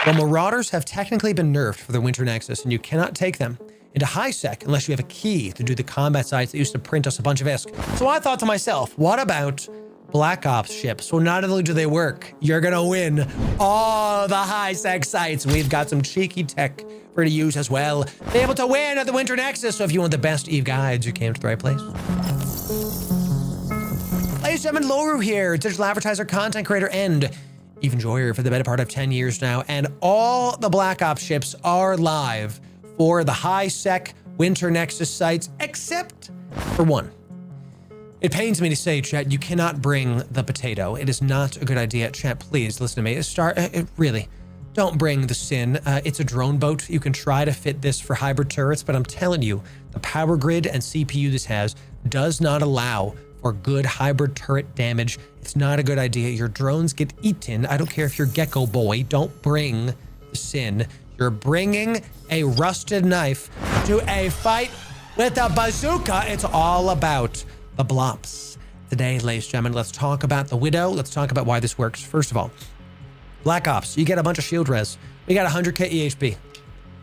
While Marauders have technically been nerfed for the Winter Nexus, and you cannot take them into High-ISK unless you have a key to do the combat sites that used to print us a bunch of ISK. So I thought to myself, what about Black Ops ships? Well, not only do they work, you're gonna win all the High-ISK sites. We've got some cheeky tech for you to use as well. Be able to win at the Winter Nexus. So if you want the best EVE guides, you came to the right place. Ladies and gentlemen, Loru here, digital advertiser, content creator, and EVE enjoyer for the better part of 10 years now. And all the Black Ops ships are live for the High-ISK Winter Nexus sites, except for one. It pains me to say, chat, you cannot bring the potato. It is not a good idea. Chat, please listen to me. Really, don't bring the Sin. It's a drone boat. You can try to fit this for hybrid turrets, but I'm telling you, the power grid and CPU this has does not allow for good hybrid turret damage. It's not a good idea. Your drones get eaten. I don't care if you're Gecko Boy. Don't bring the Sin. You're bringing a rusted knife to a fight with a bazooka. It's all about the blops. Today, ladies and gentlemen, let's talk about the Widow. Let's talk about why this works. First of all, Black Ops, you get a bunch of shield res. We got 100k EHP.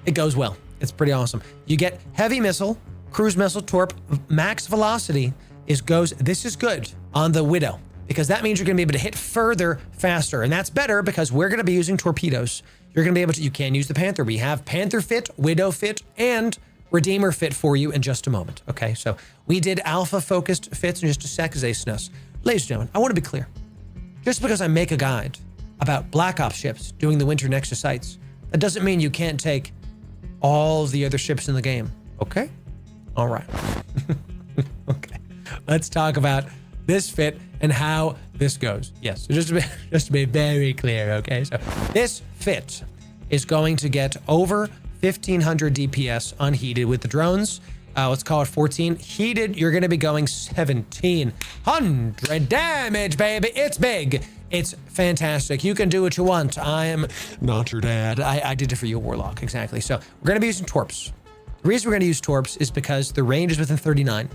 It goes well. It's pretty awesome. You get heavy missile, cruise missile, torp, max velocity this is good on the Widow, because that means you're gonna be able to hit further faster. And that's better because we're gonna be using torpedoes. You're gonna be able to, you can use the Panther. We have Panther fit, Widow fit, and Redeemer fit for you in just a moment. Okay, so we did alpha focused fits in just a sec as a snus. Ladies and gentlemen, I want to be clear. Just because I make a guide about Black Ops ships doing the Winter Nexus sites, that doesn't mean you can't take all the other ships in the game. Okay? All right. Okay. Let's talk about this fit and how this goes. Yes, so just to be very clear, okay? So this fit is going to get over 1500 DPS unheated with the drones. Let's call it 14. Heated, you're gonna be going 1700 damage, baby. It's big. It's fantastic. You can do what you want. I am not your dad. I did it for you, Warlock. Exactly. So we're gonna be using torps. The reason we're gonna use torps is because the range is within 39.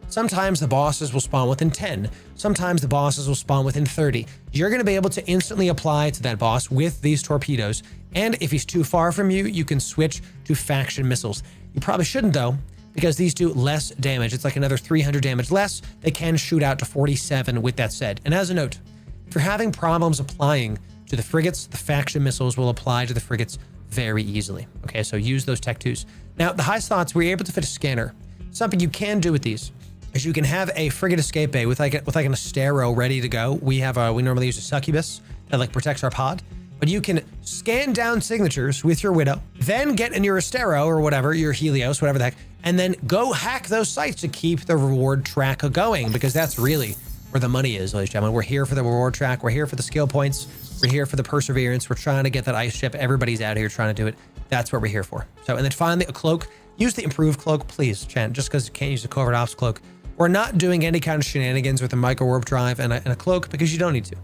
Sometimes the bosses will spawn within 10. Sometimes the bosses will spawn within 30. You're going to be able to instantly apply to that boss with these torpedoes. And if he's too far from you, you can switch to faction missiles. You probably shouldn't though, because these do less damage. It's like another 300 damage less. They can shoot out to 47 with that said. And as a note, if you're having problems applying to the frigates, the faction missiles will apply to the frigates very easily. Okay, so use those Tech 2s. Now, the high slots, we're able to fit a scanner. Something you can do with these is you can have a frigate escape bay with like an Astero ready to go. We normally use a succubus that like protects our pod, but you can scan down signatures with your Widow, then get in your Astero or whatever, your Helios, whatever the heck, and then go hack those sites to keep the reward track going, because that's really where the money is, ladies and gentlemen. We're here for the reward track. We're here for the skill points. We're here for the perseverance. We're trying to get that ice ship. Everybody's out here trying to do it. That's what we're here for. So, and then finally, a cloak. Use the improved cloak, please, chat. Just because you can't use the covert ops cloak. We're not doing any kind of shenanigans with a micro warp drive and a cloak, because you don't need to.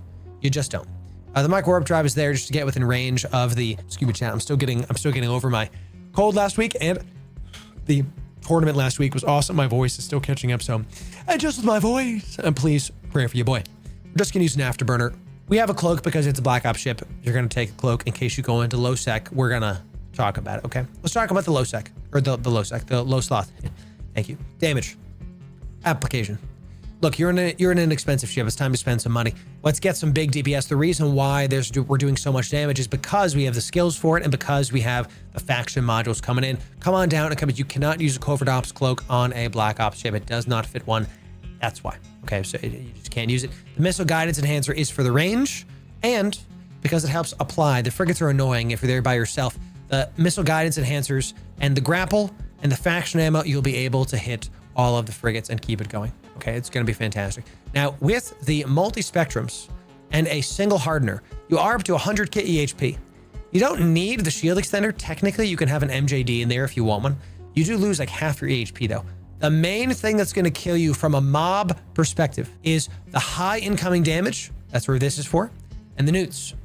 You just don't. The micro warp drive is there just to get within range of the scuba chat. I'm still getting over my cold last week, and the tournament last week was awesome. My voice is still catching up, so just with my voice, please pray for your boy. We're just gonna use an afterburner. We have a cloak because it's a Black Ops ship. You're gonna take a cloak in case you go into low sec. We're gonna talk about it. Okay, let's talk about the low sec, or the low sec, the low sloth. Thank you. Damage. Application. Look, you're in an expensive ship. It's time to spend some money. Let's get some big DPS. The reason why we're doing so much damage is because we have the skills for it, and because we have the faction modules coming in. Come on down and come. You cannot use a covert ops cloak on a Black Ops ship. It does not fit one. That's why. Okay, so you just can't use it. The missile guidance enhancer is for the range, and because it helps apply. The frigates are annoying if you're there by yourself. The missile guidance enhancers and the grapple and the faction ammo, you'll be able to hit all of the frigates and keep it going. Okay, it's going to be fantastic. Now, with the multi-spectrums and a single hardener, you are up to 100k EHP. You don't need the shield extender. Technically, you can have an MJD in there if you want one. You do lose like half your EHP though. The main thing that's going to kill you from a mob perspective is the high incoming damage. That's where this is for. And the newts.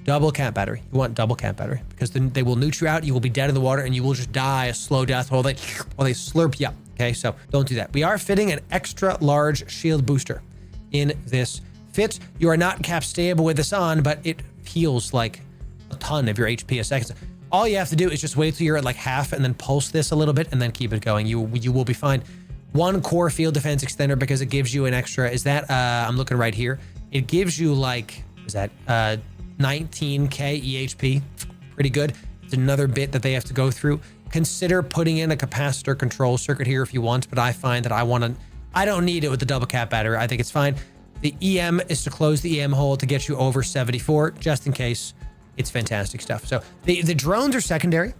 Double cap battery. You want double cap battery because then they will newt you out. You will be dead in the water and you will just die a slow death while they slurp you up. Okay, so don't do that. We are fitting an extra large shield booster in this fit. You are not cap stable with this on, but it feels like a ton of your HP a second. All you have to do is just wait till you're at like half and then pulse this a little bit and then keep it going. You will be fine. 1 core field defense extender because it gives you an extra, is that, I'm looking right here. It gives you like, is that 19k EHP? Pretty good. It's another bit that they have to go through. Consider putting in a capacitor control circuit here if you want, but I find that I don't need it with the double cap battery. I think it's fine. The EM is to close the EM hole to get you over 74, just in case. It's fantastic stuff. So the drones are secondary.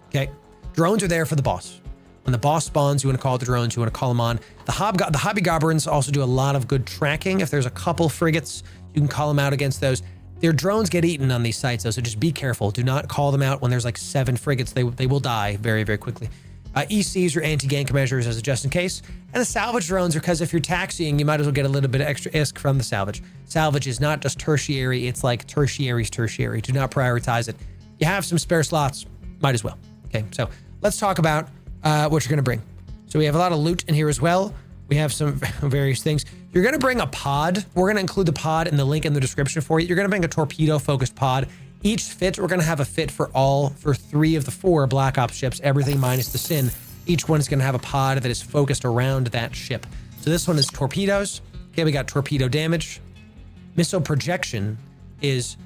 Okay. Drones are there for the boss. When the boss spawns, you want to call the drones, you want to call them on. The hobgoblins also do a lot of good tracking. If there's a couple frigates, you can call them out against those. Their drones get eaten on these sites though, so just be careful. Do not call them out when there's like 7 frigates. They will die very, very quickly. ECs are anti-gank measures as a just in case. And the salvage drones are because if you're taxiing, you might as well get a little bit of extra ISK from the salvage. Salvage is not just tertiary, it's like tertiary's tertiary. Do not prioritize it. You have some spare slots, might as well. Okay, so let's talk about what you're gonna bring. So we have a lot of loot in here as well. We have some various things. You're gonna bring a pod. We're gonna include the pod in the link in the description for you. You're gonna bring a torpedo-focused pod. Each fit, we're gonna have a fit for 3 of the 4 Black Ops ships, everything minus the Sin. Each one is gonna have a pod that is focused around that ship. So this one is torpedoes. Okay, we got torpedo damage. Missile projection is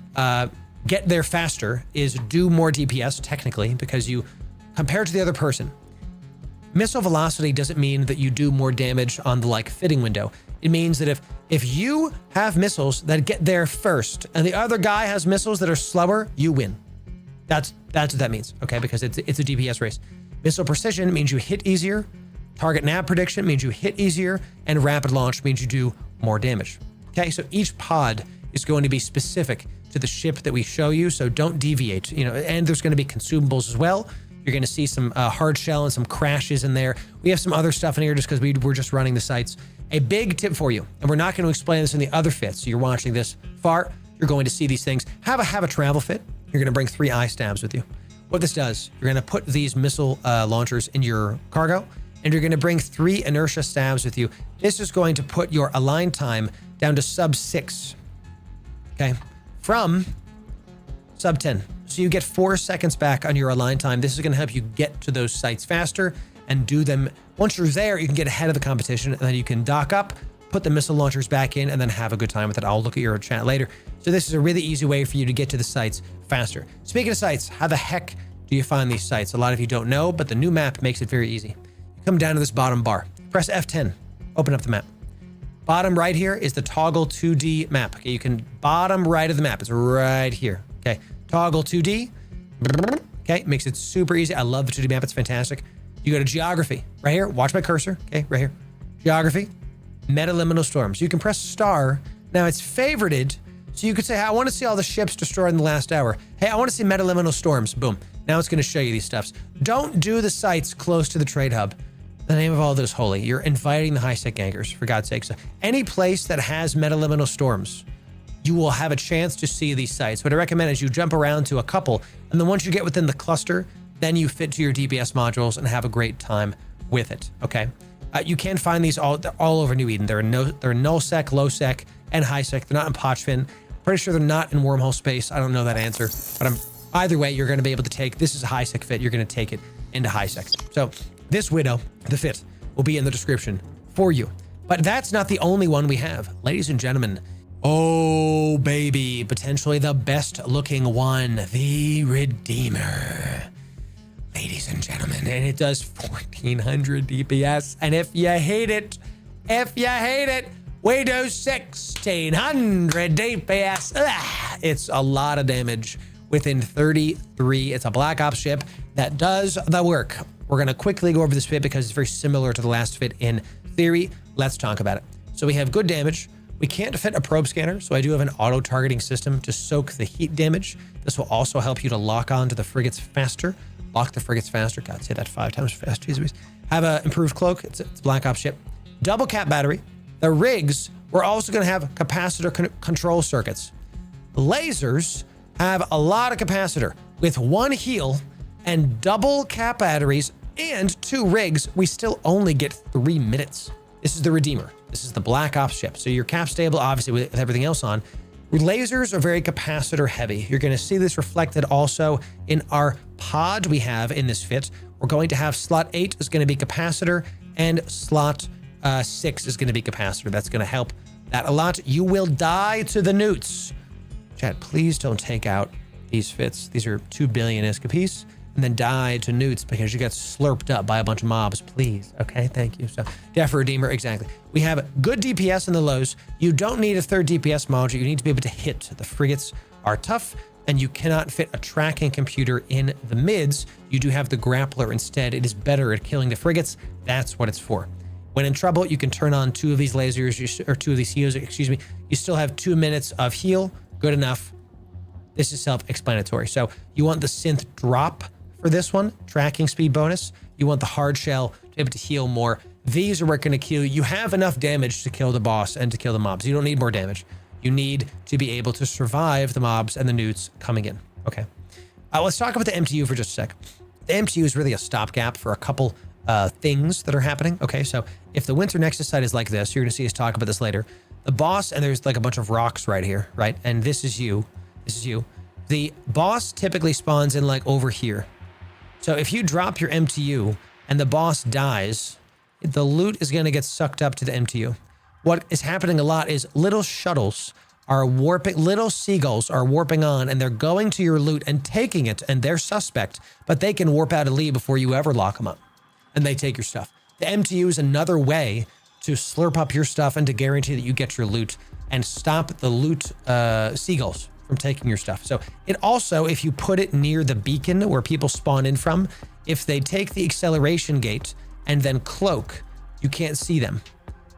get there faster, is do more DPS technically, because you, compared to the other person, missile velocity doesn't mean that you do more damage on the like fitting window. It means that if you have missiles that get there first and the other guy has missiles that are slower, you win. That's what that means, okay? Because it's a DPS race. Missile precision means you hit easier. Target nav prediction means you hit easier, and rapid launch means you do more damage. Okay, so each pod is going to be specific to the ship that we show you, so don't deviate. And there's going to be consumables as well. You're going to see some hard shell and some crashes in there. We have some other stuff in here just because we're just running the sites. A big tip for you, and we're not going to explain this in the other fits. So you're watching this far, you're going to see these things. Have a travel fit. You're going to bring 3 eye stabs with you. What this does, you're going to put these missile launchers in your cargo, and you're going to bring 3 inertia stabs with you. This is going to put your align time down to sub 6. Okay, from sub 10. So you get 4 seconds back on your align time. This is going to help you get to those sites faster and do them. Once you're there, you can get ahead of the competition, and then you can dock up, put the missile launchers back in, and then have a good time with it. I'll look at your chat later. So this is a really easy way for you to get to the sites faster. Speaking of sites, how the heck do you find these sites? A lot of you don't know, but the new map makes it very easy. You come down to this bottom bar, press F10, open up the map. Bottom right here is the toggle 2D map. Okay, you can bottom right of the map. It's right here. Okay, toggle 2D. Okay, makes it super easy. I love the 2D map. It's fantastic. You go to geography right here. Watch my cursor. Okay, right here. Geography, metaliminal storms. You can press star. Now it's favorited. So you could say, hey, I want to see all the ships destroyed in the last hour. Hey, I want to see metaliminal storms. Boom. Now it's going to show you these stuffs. Don't do the sites close to the trade hub. The name of all this holy. You're inviting the High-ISK gankers, for God's sake. So any place that has metaliminal storms, you will have a chance to see these sites. What I recommend is you jump around to a couple, and then once you get within the cluster, then you fit to your DPS modules and have a great time with it, okay? You can find these all over New Eden. They're null sec, low sec, and high sec. They're not in Pochfin. Pretty sure they're not in wormhole space. I don't know that answer, but either way, you're going to be able to take, this is a high sec fit. You're going to take it into high sec. So this widow, the fit, will be in the description for you. But that's not the only one we have. Ladies and gentlemen, oh baby, potentially the best looking one, the Redeemer. Ladies and gentlemen, and it does 1400 DPS. And if you hate it, we do 1600 DPS. It's a lot of damage within 33. It's a Black Ops ship that does the work. We're going to quickly go over this fit because it's very similar to the last fit in theory. Let's talk about it. So we have good damage. We can't fit a probe scanner, so I do have an auto-targeting system to soak the heat damage. This will also help you to lock on to the frigates faster. Lock the frigates faster. God, say that 5 times fast. Jesus. Have an improved cloak. It's a Black Ops ship. Double cap battery. The rigs, we're also going to have capacitor control circuits. Lasers have a lot of capacitor. With 1 heal and double cap batteries and 2 rigs, we still only get 3 minutes. This is the Redeemer. This is the Black Ops ship. So your cap stable, obviously with everything else on, Lasers are very capacitor heavy. You're going to see this reflected also in our pod we have in this fit. We're going to have slot 8 is going to be capacitor, and slot 6 is going to be capacitor. That's going to help that a lot. You will die to the newts. Chat, please don't take out these fits. These are 2 billion ISK a piece, and then die to newts because you get slurped up by a bunch of mobs, please. Okay, thank you. So, Def Redeemer, exactly. We have good DPS in the lows. You don't need a third DPS module. You need to be able to hit. The frigates are tough, and you cannot fit a tracking computer in the mids. You do have the grappler instead. It is better at killing the frigates. That's what it's for. When in trouble, you can turn on 2 of these lasers, or 2 of these heals, excuse me. You still have 2 minutes of heal. Good enough. This is self-explanatory. So you want the synth drop for this one, tracking speed bonus. You want the hard shell to be able to heal more. These are where going to kill you. You have enough damage to kill the boss and to kill the mobs. You don't need more damage. You need to be able to survive the mobs and the newts coming in. Okay. Let's talk about the MTU for just a sec. The MTU is really a stopgap for a couple things that are happening. Okay, so if the Winter Nexus site is like this, you're going to see us talk about this later. The boss, and there's like a bunch of rocks right here, right? And this is you. This is you. The boss typically spawns in like over here. So if you drop your MTU and the boss dies, the loot is going to get sucked up to the MTU. What is happening a lot is little shuttles are warping, little seagulls are warping on, and they're going to your loot and taking it, and they're suspect, but they can warp out and leave before you ever lock them up, and they take your stuff. The MTU is another way to slurp up your stuff and to guarantee that you get your loot and stop the loot seagulls from taking your stuff. So it also, if you put it near the beacon where people spawn in from, if they take the acceleration gate and then cloak, you can't see them.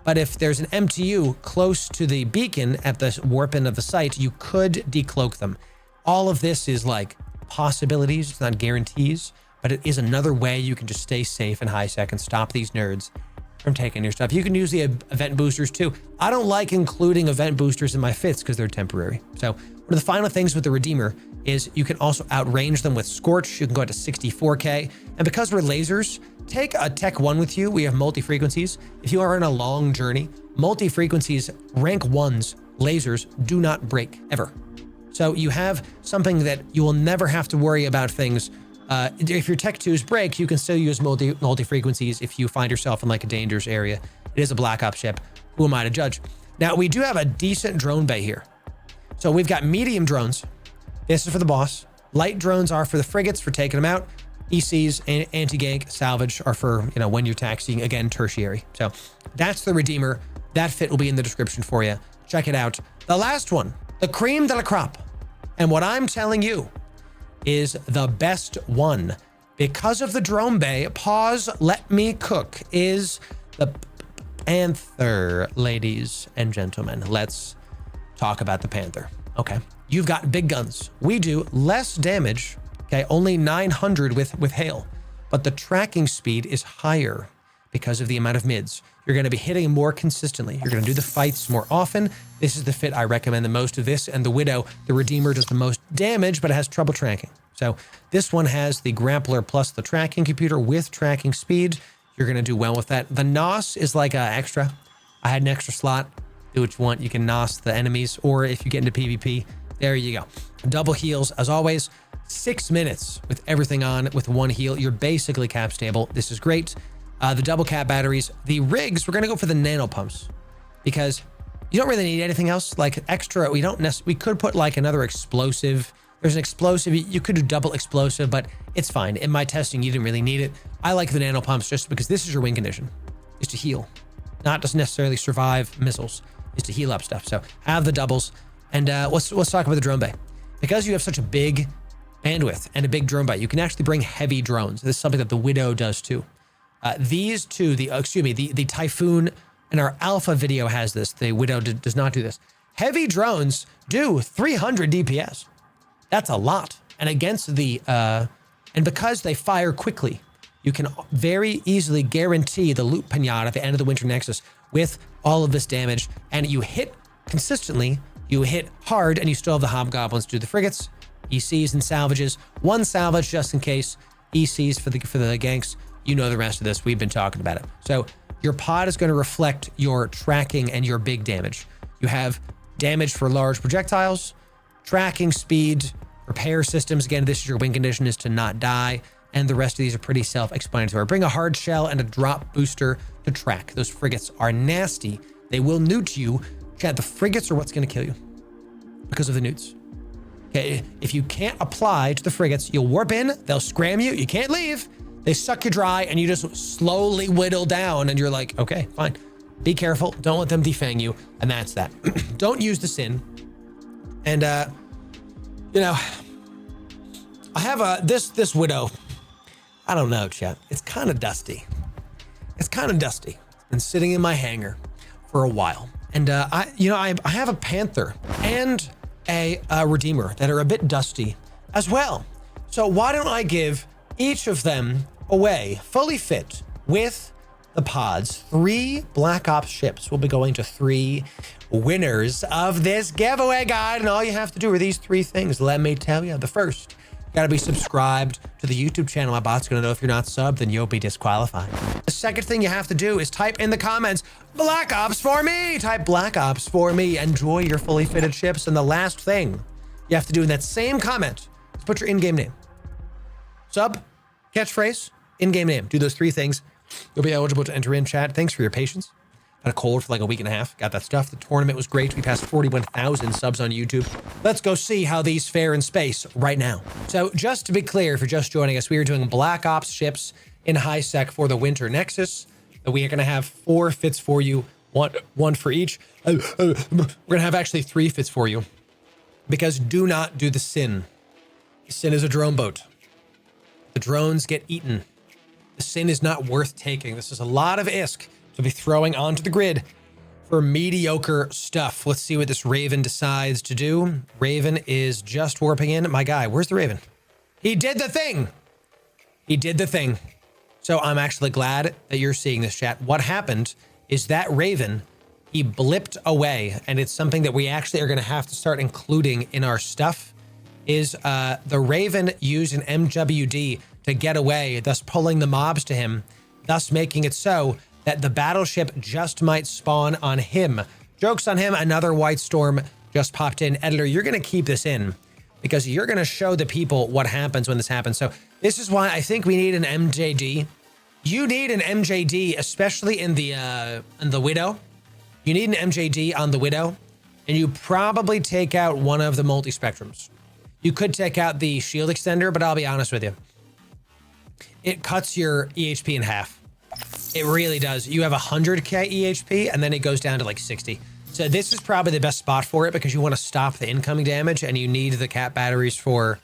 But if there's an MTU close to the beacon at the warp end of the site, you could decloak them. All of this is like possibilities, it's not guarantees, but it is another way you can just stay safe in High-ISK and stop these nerds from taking your stuff. You can use the event boosters too. I don't like including event boosters in my fits because they're temporary. So one of the final things with the Redeemer is you can also outrange them with Scorch. You can go up to 64K. And because we're lasers, take a Tech 1 with you. We have multi-frequencies. If you are on a long journey, multi-frequencies, rank 1s, lasers do not break ever. So you have something that you will never have to worry about things. If your Tech 2s break, you can still use multi-frequencies if you find yourself in like a dangerous area. It is a Black Ops ship. Who am I to judge? Now, we do have a decent drone bay here. So we've got medium drones. This is for the boss. Light drones are for the frigates, for taking them out. ECs and anti-gank salvage are for, you know, when you're taxiing, again, tertiary. So that's the Redeemer. That fit will be in the description for you. Check it out. The last one, the cream de la crop. And what I'm telling you is the best one. Because of the drone bay, pause, let me cook, is the Panther, ladies and gentlemen. Let's talk about the Panther. Okay. You've got big guns. We do less damage. Okay, only 900 with hail, but the tracking speed is higher because of the amount of mids. You're going to be hitting more consistently. You're going to do the fights more often. This is the fit I recommend the most of this, and the Widow, the Redeemer, does the most damage, but it has trouble tracking. So this one has the grappler plus the tracking computer with tracking speed. You're going to do well with that. The NOS is like an extra. I had an extra slot. Do what you want. You can NOS the enemies, or if you get into PvP, there you go. Double heals, as always. 6 minutes with everything on with one heal. You're basically cap stable. This is great. The double cap batteries. The rigs, we're going to go for the nano pumps because you don't really need anything else. Like extra, we could put like another explosive. There's an explosive. You could do double explosive, but it's fine. In my testing, you didn't really need it. I like the nano pumps just because this is your win condition, is to heal. Not just necessarily survive missiles, is to heal up stuff. So have the doubles. And let's talk about the drone bay. Because you have such a big bandwidth and a big drone bay, you can actually bring heavy drones. This is something that the Widow does too. These two, the Typhoon, and our alpha video has this. The Widow does not do this. Heavy drones do 300 DPS. That's a lot. And against the, and because they fire quickly, you can very easily guarantee the loot pinata at the end of the Winter Nexus with all of this damage. And you hit consistently, you hit hard, and you still have the Hobgoblins to do the frigates, ECs and salvages. One salvage just in case, ECs for the ganks. You know the rest of this. We've been talking about it. So your pod is going to reflect your tracking and your big damage. You have damage for large projectiles, tracking speed, repair systems. Again, this is your win condition, is to not die. And the rest of these are pretty self-explanatory. Bring a hard shell and a drop booster to track. Those frigates are nasty. They will newt you. Chat, the frigates are what's going to kill you because of the newts. Okay, if you can't apply to the frigates, you'll warp in, they'll scram you, you can't leave. They suck you dry and you just slowly whittle down and you're like, okay, fine. Be careful. Don't let them defang you. And that's that. Don't use the sin. And, you know, I have this widow. I don't know, chat. It's kind of dusty. It's kind of dusty. It's been sitting in my hangar for a while. And I have a Panther and a Redeemer that are a bit dusty as well. So why don't I give each of them away, fully fit, with the pods? 3 Black Ops ships will be going to 3 winners of this giveaway guide. And all you have to do are these 3 things. Let me tell you. The first, you gotta be subscribed to the YouTube channel. My bot's gonna know if you're not subbed, then you'll be disqualified. The second thing you have to do is type in the comments, Black Ops for me. Type Black Ops for me. Enjoy your fully fitted ships. And the last thing you have to do in that same comment is put your in-game name. Sub, catchphrase, in-game name. Do those 3 things. You'll be eligible to enter in, chat. Thanks for your patience. Had a cold for like a week and a half. Got that stuff. The tournament was great. We passed 41,000 subs on YouTube. Let's go see how these fare in space right now. So just to be clear, if you're just joining us, we are doing Black Ops ships in High-ISK for the Winter Nexus. We are going to have 4 fits for you, one for each. We're going to have actually 3 fits for you because do not do the sin. The sin is a drone boat. The drones get eaten. The sin is not worth taking. This is a lot of ISK to be throwing onto the grid for mediocre stuff. Let's see what this Raven decides to do. Raven is just warping in. My guy, where's the Raven? He did the thing. He did the thing. So I'm actually glad that you're seeing this, chat. What happened is that Raven, he blipped away, and it's something that we actually are going to have to start including in our stuff, is the Raven used an MWD to get away, thus pulling the mobs to him, thus making it so that the battleship just might spawn on him. Joke's on him, another White Storm just popped in. Editor, you're going to keep this in because you're going to show the people what happens when this happens. So this is why I think we need an MJD. You need an MJD, especially in the Widow. You need an MJD on the Widow, and you probably take out one of the multi-spectrums. You could take out the shield extender, but I'll be honest with you. It cuts your EHP in half. It really does. You have 100k EHP, and then it goes down to like 60. So this is probably the best spot for it because you want to stop the incoming damage, and you need the cap batteries for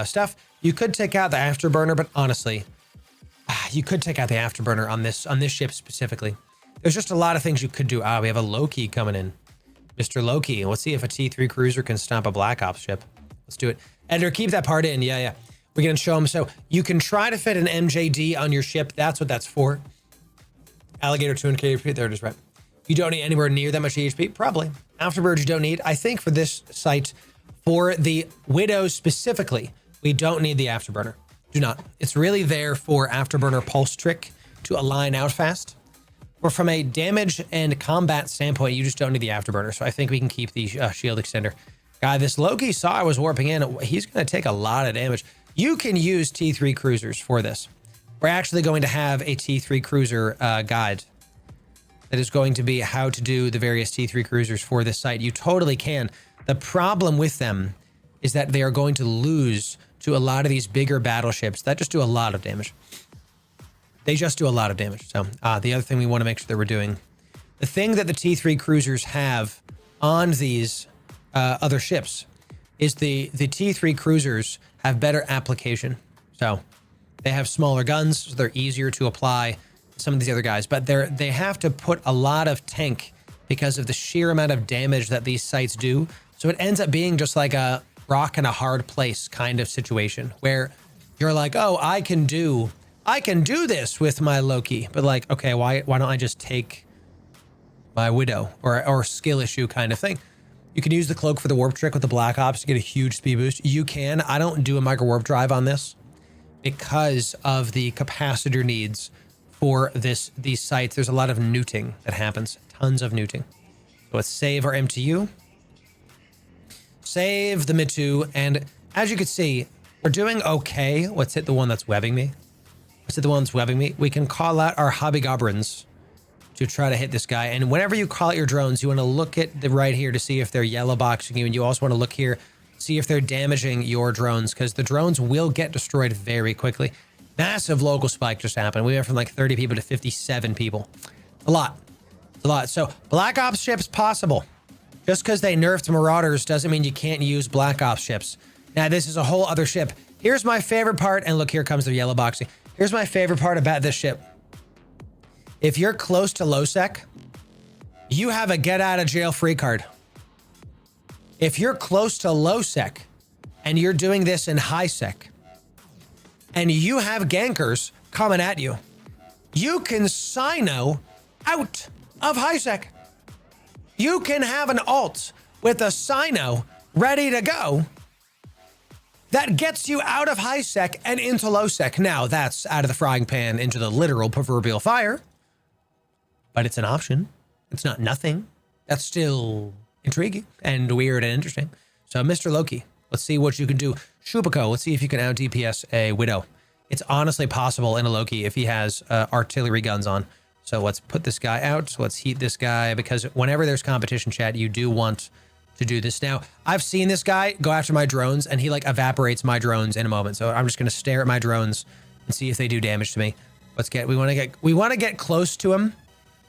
stuff. You could take out the afterburner, but honestly, you could take out the afterburner on this ship specifically. There's just a lot of things you could do. We have a Loki coming in. Mr. Loki. Let's see if a T3 cruiser can stop a Black Ops ship. Let's do it. Editor, keep that part in. Yeah. We're going to show them. So you can try to fit an MJD on your ship. That's what that's for. Alligator 200k EHP. There it is, right? You don't need anywhere near that much EHP? Probably. Afterbirds you don't need. I think for this site, for the Widows specifically, we don't need the afterburner. Do not. It's really there for afterburner pulse trick to align out fast. Or from a damage and combat standpoint, you just don't need the afterburner. So I think we can keep the shield extender. Guy, this Loki saw I was warping in. He's going to take a lot of damage. You can use T3 cruisers for this. We're actually going to have a T3 cruiser guide that is going to be how to do the various T3 cruisers for this site. You totally can. The problem with them is that they are going to lose to a lot of these bigger battleships that just do a lot of damage. They just do a lot of damage. So the other thing we want to make sure that we're doing, the thing that the T3 cruisers have on these other ships is the T3 cruisers have better application. So they have smaller guns, so they're easier to apply to some of these other guys, but they have to put a lot of tank because of the sheer amount of damage that these sites do. So it ends up being just like a rock in a hard place kind of situation where you're like, oh, I can do this with my Loki, but like, okay, why don't I just take my Widow or skill issue kind of thing? You can use the cloak for the warp trick with the Black Ops to get a huge speed boost. You can. I don't do a micro warp drive on this because of the capacitor needs for these sites. There's a lot of neuting that happens, tons of neuting. let's save our MTU. Save the mid 2. And as you can see, we're doing okay. Let's hit the one that's webbing me. Let's hit the one that's webbing me. We can call out our hobgoblins to try to hit this guy. And whenever you call out your drones, you want to look at the right here to see if they're yellow boxing you. And you also want to look here, see if they're damaging your drones, because the drones will get destroyed very quickly. Massive local spike just happened. We went from like 30 people to 57 people. A lot. It's a lot. So Black Ops ships possible. Just because they nerfed Marauders doesn't mean you can't use Black Ops ships. Now, this is a whole other ship. Here's my favorite part. And look, here comes the yellow boxing. Here's my favorite part about this ship. If you're close to low sec, you have a get out of jail free card. If you're close to low sec and you're doing this in high sec and you have gankers coming at you, you can Sino out of high sec. You can have an alt with a Sino ready to go that gets you out of high sec and into low sec. Now, that's out of the frying pan into the literal proverbial fire, but it's an option. It's not nothing. That's still intriguing and weird and interesting. So, Mr. Loki, let's see what you can do. Shubako, let's see if you can out DPS a Widow. It's honestly possible in a Loki if he has artillery guns on. So let's put this guy out. So let's heat this guy, because whenever there's competition chat, you do want to do this. Now, I've seen this guy go after my drones and he like evaporates my drones in a moment. So I'm just going to stare at my drones and see if they do damage to me. We want to get close to him,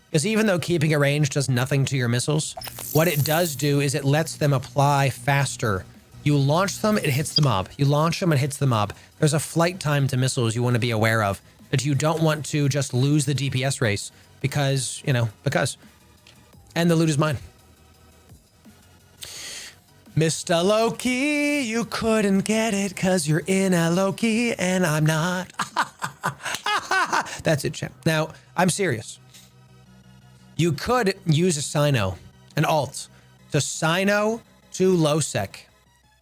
because even though keeping a range does nothing to your missiles, what it does do is it lets them apply faster. You launch them, it hits the mob. You launch them, it hits the mob. There's a flight time to missiles you want to be aware of, that you don't want to just lose the DPS race because, and the loot is mine. Mr. Loki, you couldn't get it because you're in a Loki and I'm not. That's it, champ. Now, I'm serious. You could use a Sino, an alt, to Sino to low sec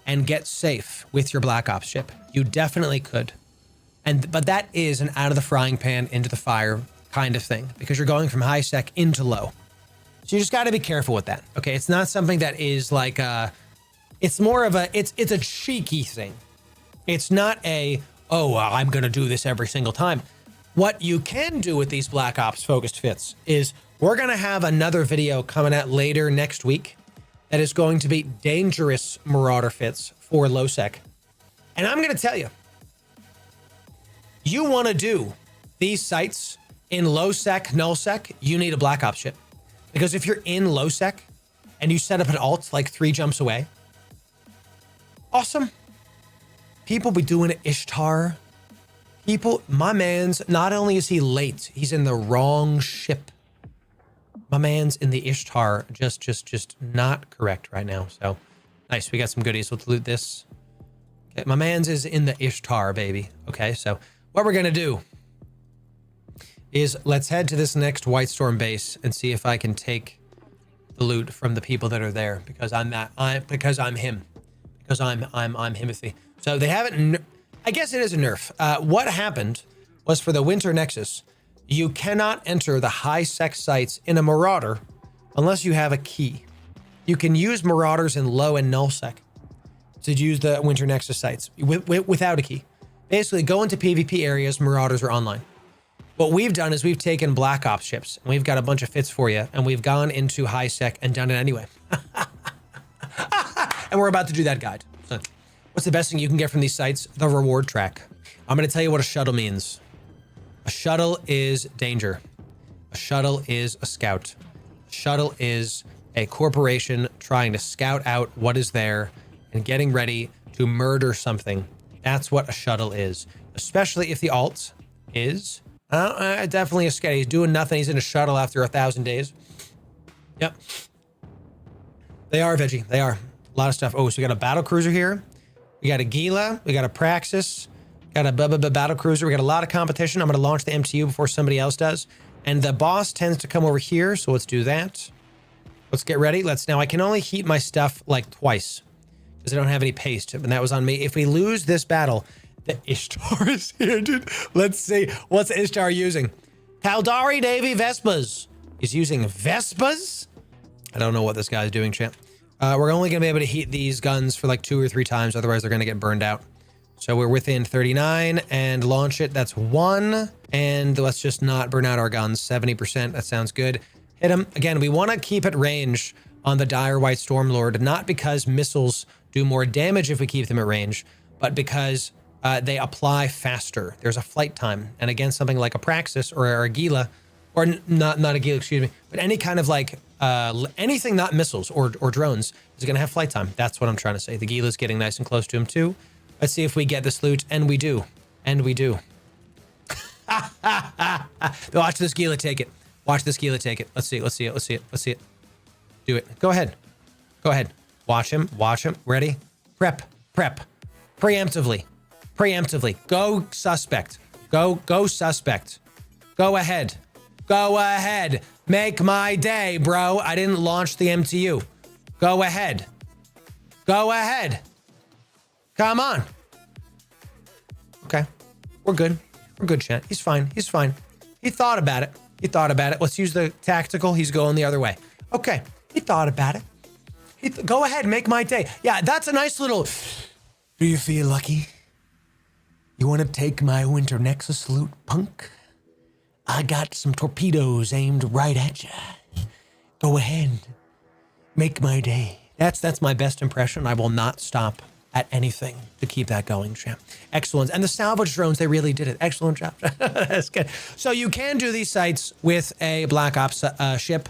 and get safe with your Black Ops ship. You definitely could. But that is an out of the frying pan into the fire kind of thing, because you're going from high sec into low. So you just got to be careful with that. Okay, it's not something that is like it's more of it's a cheeky thing. It's not I'm going to do this every single time. What you can do with these Black Ops focused fits is we're going to have another video coming out later next week that is going to be dangerous Marauder fits for low sec. And I'm going to tell you, you want to do these sites in low sec, null sec, you need a Black Ops ship. Because if you're in low sec and you set up an alt like 3 jumps away, awesome. People be doing it Ishtar. My man's, not only is he late, he's in the wrong ship. My man's in the Ishtar, just not correct right now. So nice, we got some goodies. Let's loot this. Okay, my man's is in the Ishtar, baby. Okay, so what we're gonna do is let's head to this next White Storm base and see if I can take the loot from the people that are there, because I'm him. Because I'm Himothy. So they haven't, I guess it is a nerf. What happened was, for the Winter Nexus, you cannot enter the high sec sites in a Marauder unless you have a key. You can use Marauders in low and null sec to use the Winter Nexus sites without a key. Basically, go into PvP areas, Marauders are online. What we've done is we've taken Black Ops ships, and we've got a bunch of fits for you, and we've gone into high sec and done it anyway. And we're about to do that guide. So, what's the best thing you can get from these sites? The reward track. I'm going to tell you what a shuttle means. A shuttle is danger. A shuttle is a scout. A shuttle is a corporation trying to scout out what is there and getting ready to murder something. That's what a shuttle is. Especially if the alt is definitely a scout. He's doing nothing. He's in a shuttle after 1,000 days. Yep. They are veggie. They are. A lot of stuff. Oh, so we got a battle cruiser here. We got a Gila. We got a Praxis. Got a battle cruiser. We got a lot of competition. I'm going to launch the MTU before somebody else does. And the boss tends to come over here. So let's do that. Let's get ready. Now I can only heat my stuff like twice because I don't have any paste. And that was on me. If we lose this battle, the Ishtar is here, dude. Let's see. What's Ishtar using? Caldari Navy Vespas. He's using Vespas I don't know what this guy's doing, champ. We're only going to be able to heat these guns for like 2 or 3 times. Otherwise, they're going to get burned out. So we're within 39 and launch it. That's 1. And let's just not burn out our guns. 70%. That sounds good. Hit him. Again, we want to keep at range on the Dire White Stormlord, not because missiles do more damage if we keep them at range, but because they apply faster. There's a flight time. And against something like a Praxis or a Gila, or not a Gila, excuse me, but any kind of like anything not missiles or drones is going to have flight time. That's what I'm trying to say. The Gila's getting nice and close to him too. Let's see if we get this loot. And we do. And we do. Watch this Gila take it. Watch this Gila take it. Let's see it. Let's see it. Let's see it. Let's see it. Do it. Go ahead. Go ahead. Watch him. Watch him. Ready? Prep. Prep. Preemptively. Preemptively. Go suspect. Go suspect. Go ahead. Go ahead. Make my day, bro. I didn't launch the MTU. Go ahead. Go ahead. Come on. Okay. We're good. We're good, chat. He's fine. He's fine. He thought about it. He thought about it. Let's use the tactical. He's going the other way. Okay. He thought about it. Go ahead. Make my day. Yeah, that's a nice little... Do you feel lucky? You want to take my Winter Nexus loot, punk? I got some torpedoes aimed right at you. Go ahead. Make my day. That's my best impression. I will not stop at anything to keep that going, champ. Excellent. And the salvage drones, they really did it. Excellent job. That's good. So you can do these sites with a Black Ops ship,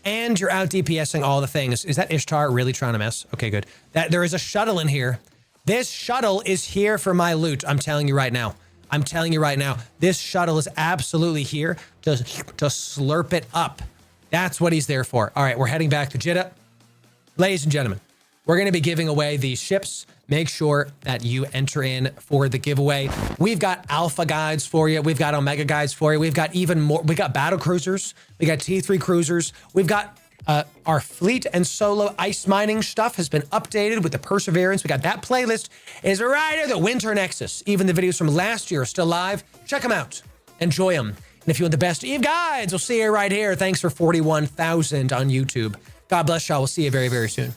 and you're out DPSing all the things. Is that Ishtar really trying to mess? Okay, good. There is a shuttle in here. This shuttle is here for my loot. I'm telling you right now. I'm telling you right now. This shuttle is absolutely here to slurp it up. That's what he's there for. All right, we're heading back to Jeddah. Ladies and gentlemen, we're going to be giving away these ships. Make sure that you enter in for the giveaway. We've got alpha guides for you. We've got omega guides for you. We've got even more. We got battle cruisers. We got T3 cruisers. We've got our fleet and solo ice mining stuff has been updated with the Perseverance. We got that playlist is right here. The Winter Nexus. Even the videos from last year are still live. Check them out. Enjoy them. And if you want the best Eve guides, we'll see you right here. Thanks for 41,000 on YouTube. God bless y'all. We'll see you very, very soon.